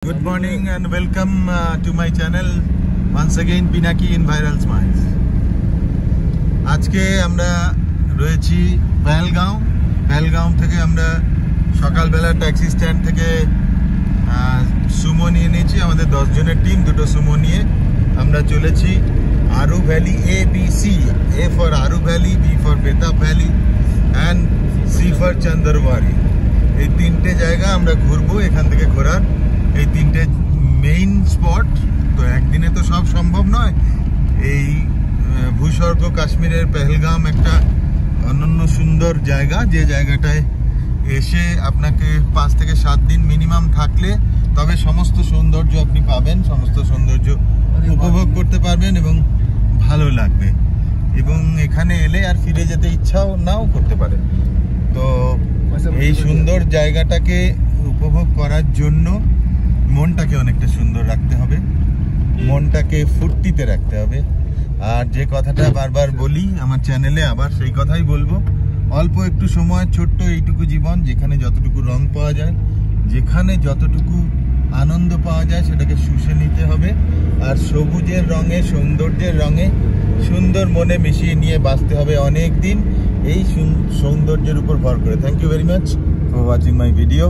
Good morning and welcome to my channel once again Pinaki in Viral Smiles. আজকে আমরা রয়েছি পেহেলগাঁও থেকে আমরা সকালবেলা ট্যাক্সি স্ট্যান্ড থেকে সুমো নিয়ে নিয়েছি আমাদের 10 জনের টিম দুটো সুমো নিয়ে আমরা চলেছি Aru valley ABC A for Aru valley B for Betaab valley and C for Chandanwari এই তিনটে জায়গা আমরা ঘুরবো এখান থেকে ঘোরার এই তিনটে মেইন স্পট তো একদিনে তো সব সম্ভব নয় এই ভূস্বর্গ কাশ্মীরের পেহেলগাম একটা অনন্য সুন্দর জায়গা যে জায়গাটায় এসে আপনাকে 5 থেকে 7 দিন মিনিমাম থাকলে তবে সমস্ত সৌন্দর্য আপনি পাবেন সমস্ত সৌন্দর্য উপভোগ করতে পারবেন এবং ভালো লাগবে এবং এখানে এলে আর ফিরে যেতে ইচ্ছাও নাও করতে পারেন তো এই সুন্দর জায়গাটাকে উপভোগ করার জন্য মনটাকে অনেকটা সুন্দর রাখতে হবে মনটাকে ফুর্তিতে রাখতে হবে আর যে কথাটা বারবার বলি আমার চ্যানেলে আবার সেই কথাই বলবো অল্প একটু সময় ছোট্ট এইটুকু জীবন যেখানে যতটুকু রং পাওয়া যায় যেখানে যতটুকু আনন্দ পাওয়া যায় সেটাকে শুষে নিতে হবে আর সবুজের রঙে সৌন্দর্যের রঙে সুন্দর মনে মিশিয়ে নিয়ে বাঁচতে হবে অনেক দিন এই সৌন্দর্যের উপর ভর করে thank you very much for watching my video